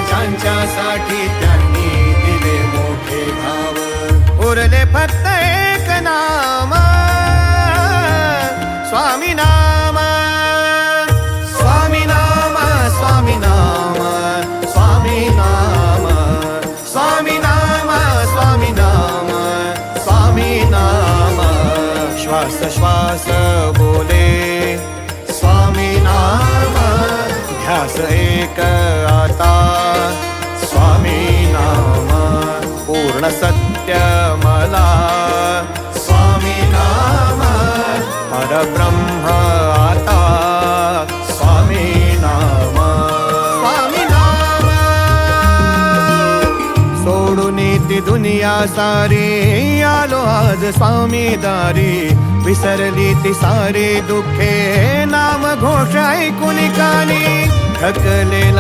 ज्यांच्यासाठी त्यांनी दिले मोठे भाव. उरले फक्त एक नाम, स्वामी नाम. स्वामी नाम, स्वामी नाम, स्वामी नाम, स्वामी नाम, स्वामी नाम, स्वामी नाम. श्वास श्वास बोले स्वामी नाम, ध्यास एक आता स्वामी नाम. पूर्ण सत्य मला स्वामी नाम, परब्रह्म आता स्वामी नाम. स्वामी नाम सोडून ती दुनिया सारी आलो आज स्वामी दारी. विसरली ती सारी दुःखे नाम घोष ऐकून कानी. थकलेला